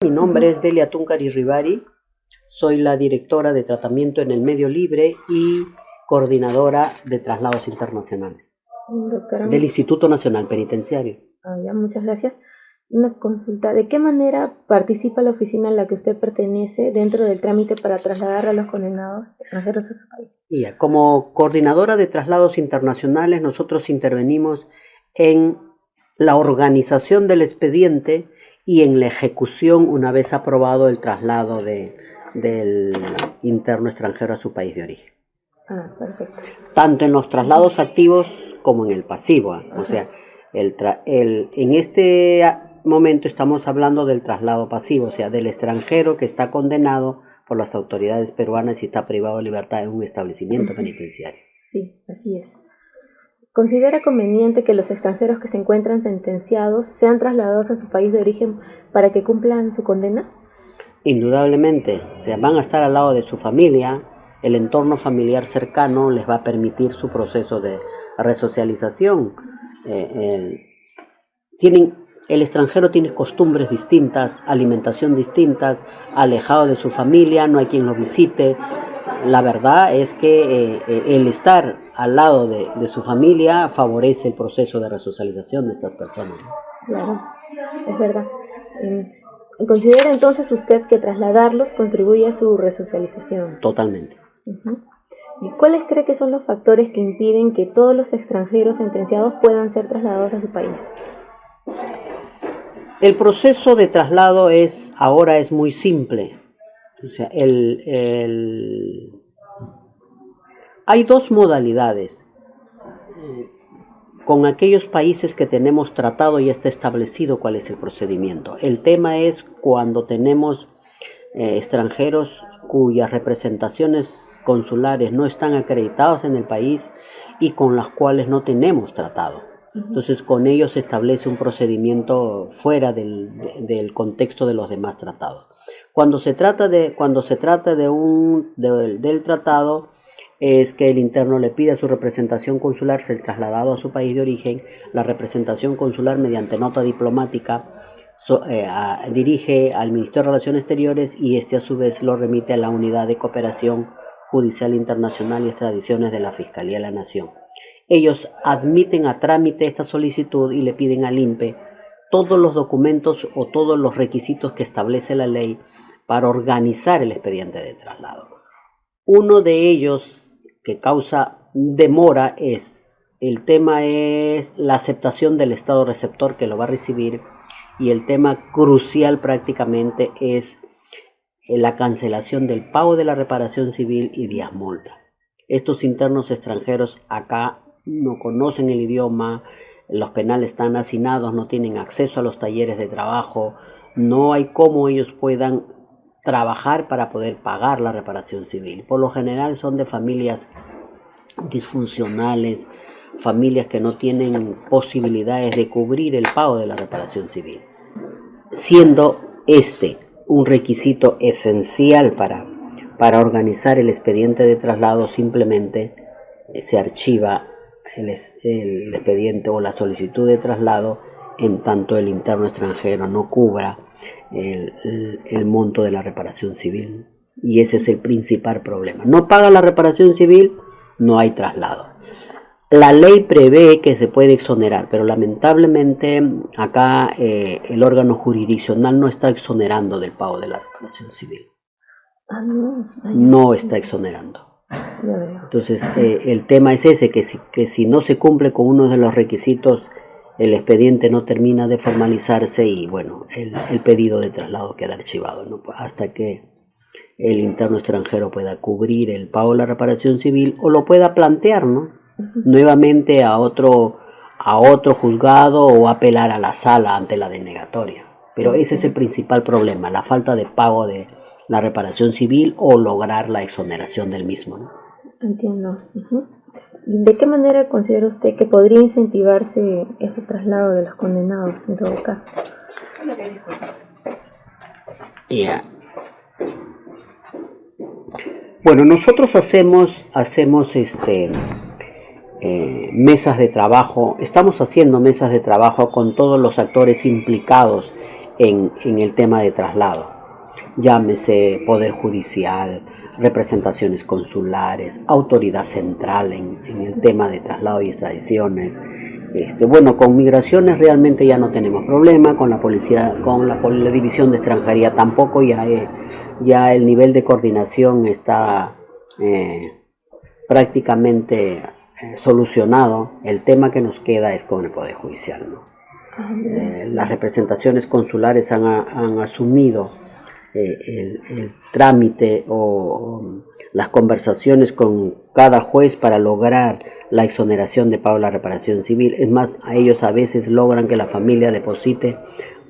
Mi nombre es Delia Tuncari Rivari, soy la directora de tratamiento en el medio libre y coordinadora de traslados internacionales Doctora, del Instituto Nacional Penitenciario. Ya, muchas gracias. Una consulta, ¿de qué manera participa la oficina a la que usted pertenece dentro del trámite para trasladar a los condenados extranjeros a su país? Como coordinadora de traslados internacionales, nosotros intervenimos en la organización del expediente y en la ejecución una vez aprobado el traslado del interno extranjero a su país de origen. Perfecto. Tanto en los traslados activos como en el pasivo. O sea, en este momento estamos hablando del traslado pasivo, o sea, del extranjero que está condenado por las autoridades peruanas y está privado de libertad en un establecimiento penitenciario. Sí, así es. ¿Considera conveniente que los extranjeros que se encuentran sentenciados sean trasladados a su país de origen para que cumplan su condena? Indudablemente, o sea, van a estar al lado de su familia, el entorno familiar cercano les va a permitir su proceso de resocialización. El extranjero tiene costumbres distintas, alimentación distinta, alejado de su familia, no hay quien lo visite. La verdad es que el estar al lado de su familia favorece el proceso de resocialización de estas personas. Claro, es verdad. ¿Considera entonces usted que trasladarlos contribuye a su resocialización? Totalmente. ¿Y cuáles cree que son los factores que impiden que todos los extranjeros sentenciados puedan ser trasladados a su país? El proceso de traslado ahora es muy simple. O sea, hay dos modalidades. Con aquellos países que tenemos tratado ya está establecido cuál es el procedimiento. El tema es cuando tenemos extranjeros cuyas representaciones consulares no están acreditadas en el país y con las cuales no tenemos tratado. Entonces con ellos se establece un procedimiento fuera del contexto de los demás tratados. Cuando se trata del tratado, es que el interno le pide a su representación consular ser trasladado a su país de origen. La representación consular, mediante nota diplomática, dirige al Ministerio de Relaciones Exteriores y este a su vez lo remite a la Unidad de Cooperación Judicial Internacional y Extradiciones de la Fiscalía de la Nación. Ellos admiten a trámite esta solicitud y le piden al INPE todos los documentos o todos los requisitos que establece la ley para organizar el expediente de traslado. Uno de ellos que causa demora el tema es la aceptación del Estado receptor que lo va a recibir, y el tema crucial prácticamente es la cancelación del pago de la reparación civil y días multa. Estos internos extranjeros acá no conocen el idioma, los penales están hacinados, no tienen acceso a los talleres de trabajo, no hay cómo ellos puedan trabajar para poder pagar la reparación civil. Por lo general son de familias disfuncionales, familias que no tienen posibilidades de cubrir el pago de la reparación civil, siendo un requisito esencial para organizar el expediente de traslado. Simplemente se archiva el expediente o la solicitud de traslado en tanto el interno extranjero no cubra el monto de la reparación civil, y ese es el principal problema. No paga la reparación civil, no hay traslado. La ley prevé que se puede exonerar, pero lamentablemente acá el órgano jurisdiccional no está exonerando del pago de la reparación civil. No está exonerando. Entonces el tema es ese, que si no se cumple con uno de los requisitos, el expediente no termina de formalizarse y bueno, el pedido de traslado queda archivado, ¿no? Hasta que el interno extranjero pueda cubrir el pago de la reparación civil o lo pueda plantear, ¿no? Nuevamente a otro juzgado o apelar a la sala ante la denegatoria. Pero ese es el principal problema, la falta de pago de la reparación civil o lograr la exoneración del mismo, ¿no? Entiendo. ¿De qué manera considera usted que podría incentivarse ese traslado de los condenados en todo caso? Bueno, nosotros hacemos mesas de trabajo, estamos haciendo mesas de trabajo con todos los actores implicados en el tema de traslado. Llámese Poder Judicial, representaciones consulares, autoridad central en el tema de traslado y extradiciones. Bueno, con migraciones realmente ya no tenemos problema, con la policía, con la división de extranjería tampoco, ya el nivel de coordinación está prácticamente solucionado. El tema que nos queda es con el Poder Judicial, ¿no? Las representaciones consulares han asumido el trámite o las conversaciones con cada juez para lograr la exoneración de pago de la reparación civil. Es más, a ellos a veces logran que la familia deposite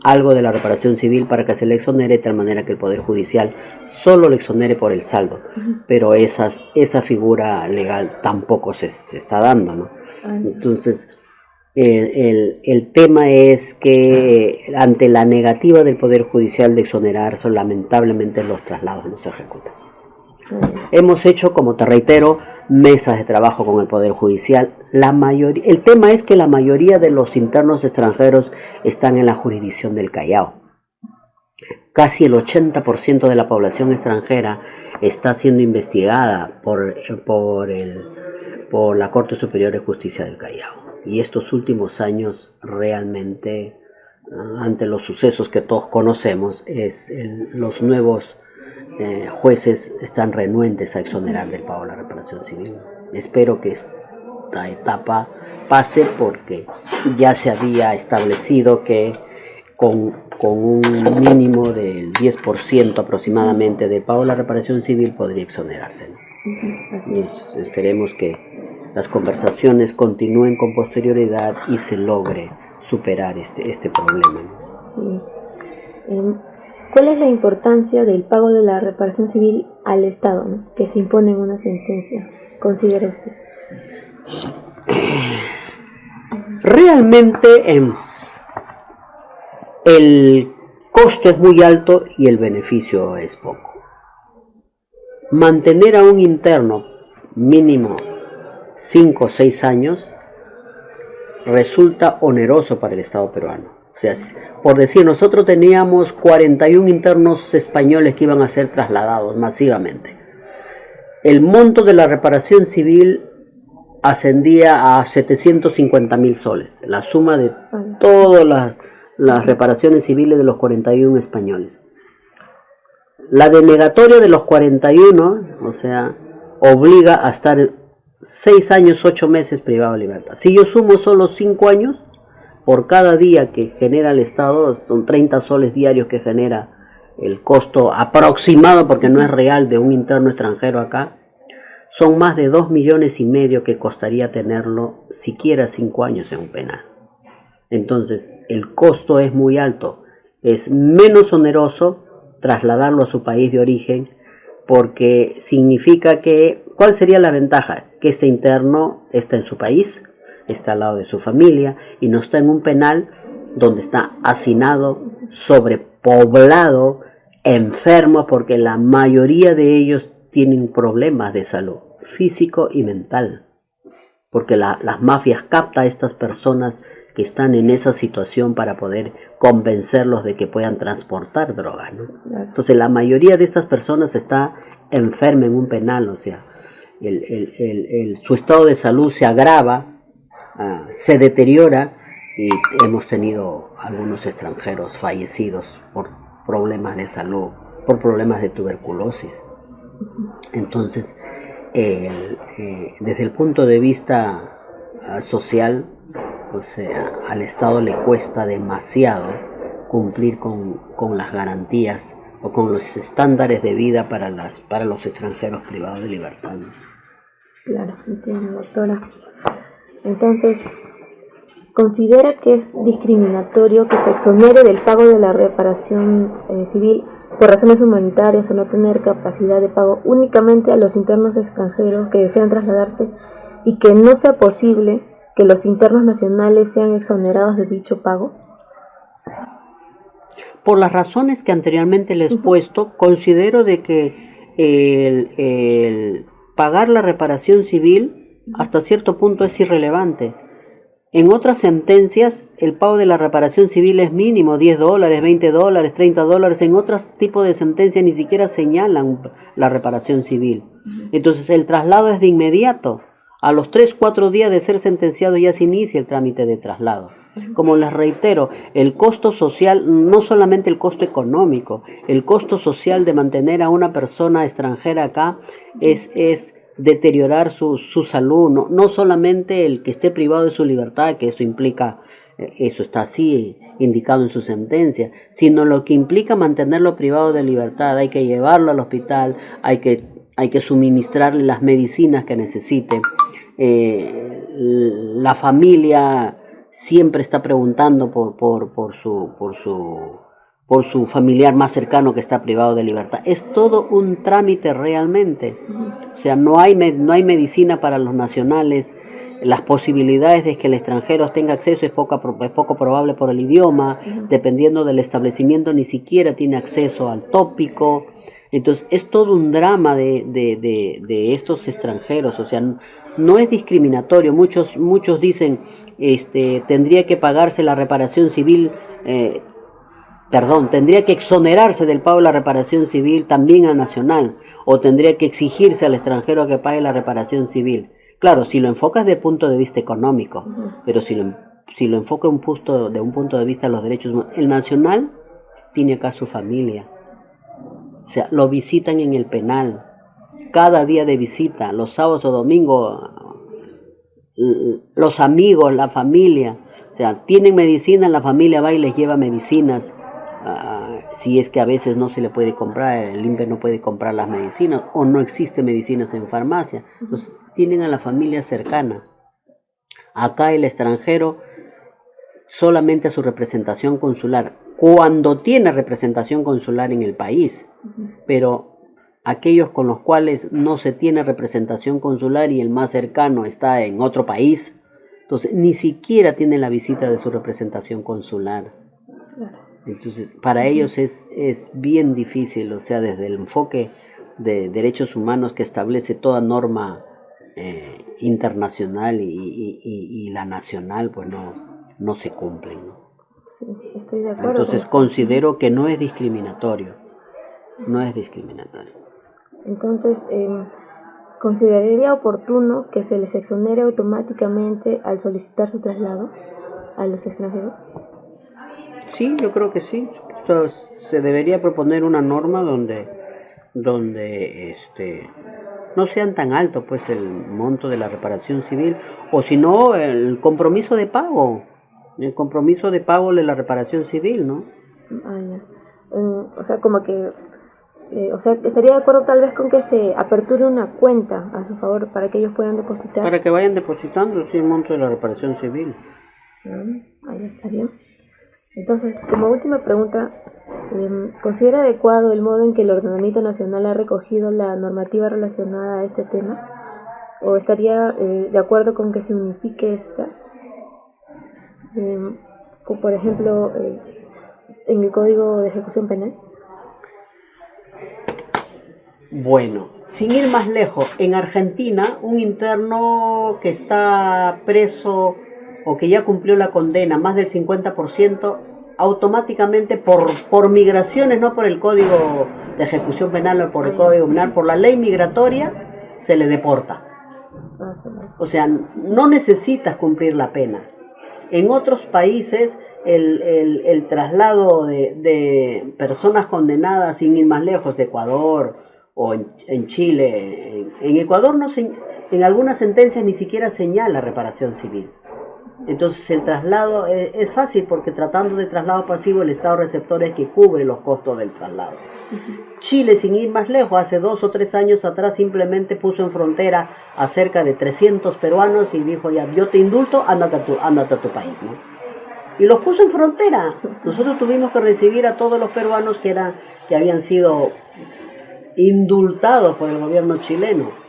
algo de la reparación civil para que se le exonere, de tal manera que el Poder Judicial solo le exonere por el saldo. Pero esa figura legal tampoco se está dando, ¿no? Entonces, el tema es que ante la negativa del Poder Judicial de exonerar, lamentablemente los traslados no se ejecutan. Hemos hecho, como te reitero, mesas de trabajo con el Poder Judicial. El tema es que la mayoría de los internos extranjeros están en la jurisdicción del Callao. Casi el 80% de la población extranjera está siendo investigada por la Corte Superior de Justicia del Callao. Y estos últimos años realmente, ante los sucesos que todos conocemos, los nuevos jueces están renuentes a exonerar del pago de la reparación civil. Espero que esta etapa pase, porque ya se había establecido que con un mínimo del 10% aproximadamente del pago de la reparación civil podría exonerarse, ¿no? Así es. Esperemos que las conversaciones continúen con posterioridad y se logre superar este problema, ¿no? Sí. ¿Cuál es la importancia del pago de la reparación civil al Estado, ¿no?, que se impone en una sentencia, considera usted? Realmente el costo es muy alto y el beneficio es poco. Mantener a un interno mínimo 5 o 6 años resulta oneroso para el Estado peruano. O sea, por decir, nosotros teníamos 41 internos españoles que iban a ser trasladados masivamente. El monto de la reparación civil ascendía a 750.000 soles, la suma de todas las reparaciones civiles de los 41 españoles. La denegatoria de los 41, o sea, obliga a estar 6 años, 8 meses privado de libertad. Si yo sumo solo 5 años, por cada día que genera el Estado, son 30 soles diarios que genera el costo aproximado, porque no es real, de un interno extranjero acá. Son más de 2,5 millones que costaría tenerlo siquiera 5 años en un penal. Entonces, el costo es muy alto. Es menos oneroso trasladarlo a su país de origen, porque significa que, ¿cuál sería la ventaja? Que este interno está en su país, está al lado de su familia y no está en un penal donde está hacinado, sobrepoblado, enfermo, porque la mayoría de ellos tienen problemas de salud físico y mental, porque las mafias captan a estas personas que están en esa situación para poder convencerlos de que puedan transportar drogas, ¿no? Entonces la mayoría de estas personas está enferma en un penal, o sea, su estado de salud se agrava, se deteriora, y hemos tenido algunos extranjeros fallecidos por problemas de salud, por problemas de tuberculosis. Entonces, desde el punto de vista social, o sea, al Estado le cuesta demasiado cumplir con las garantías o con los estándares de vida para los extranjeros privados de libertad. Claro, entiendo, doctora. Entonces, ¿considera que es discriminatorio que se exonere del pago de la reparación civil por razones humanitarias o no tener capacidad de pago únicamente a los internos extranjeros que desean trasladarse, y que no sea posible que los internos nacionales sean exonerados de dicho pago? Por las razones que anteriormente les he puesto, considero de que el pagar la reparación civil hasta cierto punto es irrelevante. En otras sentencias, el pago de la reparación civil es mínimo, $10, $20, $30. En otros tipos de sentencias ni siquiera señalan la reparación civil. Entonces, el traslado es de inmediato. A los 3, 4 días de ser sentenciado ya se inicia el trámite de traslado. Como les reitero, el costo social, no solamente el costo económico, el costo social de mantener a una persona extranjera acá es deteriorar su salud, no solamente el que esté privado de su libertad, que eso implica, eso está así indicado en su sentencia, sino lo que implica mantenerlo privado de libertad. Hay que llevarlo al hospital, hay que suministrarle las medicinas que necesite. La familia siempre está preguntando por su familiar más cercano que está privado de libertad. Es todo un trámite realmente. O sea, no hay medicina para los nacionales. Las posibilidades de que el extranjero tenga acceso es poco probable por el idioma. Dependiendo del establecimiento, ni siquiera tiene acceso al tópico. Entonces, es todo un drama de estos extranjeros. O sea, no es discriminatorio. Muchos dicen, tendría que pagarse la reparación civil, tendría que exonerarse del pago de la reparación civil también a nacional, o tendría que exigirse al extranjero que pague la reparación civil. Claro, si lo enfocas desde el punto de vista económico, pero si lo enfocas de un punto de vista de los derechos humanos, el nacional tiene acá su familia. O sea, lo visitan en el penal, cada día de visita, los sábados o domingos, los amigos, la familia. O sea, tienen medicina, la familia va y les lleva medicinas. Si es que a veces no se le puede comprar, el INPE no puede comprar las medicinas o no existe medicinas en farmacia. Entonces, tienen a la familia cercana. Acá el extranjero solamente a su representación consular, cuando tiene representación consular en el país, pero aquellos con los cuales no se tiene representación consular y el más cercano está en otro país, entonces ni siquiera tienen la visita de su representación consular. Entonces, para ellos es bien difícil, o sea, desde el enfoque de derechos humanos que establece toda norma internacional y la nacional, pues no se cumplen, ¿no? Sí, estoy de acuerdo. Entonces considero que no es discriminatorio, no es discriminatorio. Entonces, ¿consideraría oportuno que se les exonere automáticamente al solicitar su traslado a los extranjeros? Sí, yo creo que sí. Entonces, se debería proponer una norma donde no sean tan alto pues el monto de la reparación civil, o si no el compromiso de pago de la reparación civil, ¿no? Ya. O sea, como que estaría de acuerdo tal vez con que se aperture una cuenta a su favor para que ellos puedan depositar. Para que vayan depositando el monto de la reparación civil. Ahí está bien. Entonces, como última pregunta, ¿considera adecuado el modo en que el ordenamiento nacional ha recogido la normativa relacionada a este tema? ¿O estaría de acuerdo con que se unifique esta? Como por ejemplo, en el Código de Ejecución Penal. Bueno, sin ir más lejos, en Argentina, un interno que está preso o que ya cumplió la condena, más del 50%, automáticamente por migraciones, no por el Código de Ejecución Penal o por el Código Penal, por la ley migratoria, se le deporta. O sea, no necesitas cumplir la pena. En otros países, el traslado de personas condenadas, sin ir más lejos, de Ecuador o en Chile, en Ecuador en algunas sentencias ni siquiera señala reparación civil. Entonces el traslado es fácil porque tratando de traslado pasivo el Estado receptor es que cubre los costos del traslado. Chile, sin ir más lejos, hace 2 o 3 años atrás simplemente puso en frontera a cerca de 300 peruanos y dijo: ya, yo te indulto, ándate a tu país, ¿no? Y los puso en frontera. Nosotros tuvimos que recibir a todos los peruanos que habían sido indultados por el gobierno chileno.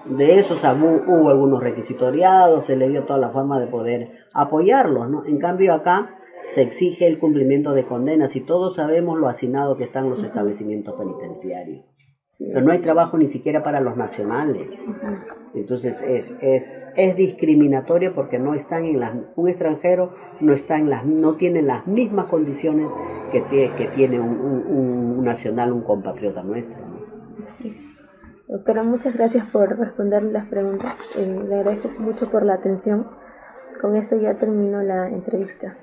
De esos hubo algunos requisitoriados, se le dio toda la forma de poder apoyarlos, ¿no? En cambio acá se exige el cumplimiento de condenas y todos sabemos lo hacinado que están los establecimientos penitenciarios. Pero no hay trabajo ni siquiera para los nacionales. Entonces es discriminatorio porque no están en un extranjero no tiene las mismas condiciones que tiene un nacional, un compatriota nuestro, ¿no? Sí. Doctora, muchas gracias por responder las preguntas. Le agradezco mucho por la atención. Con eso ya termino la entrevista.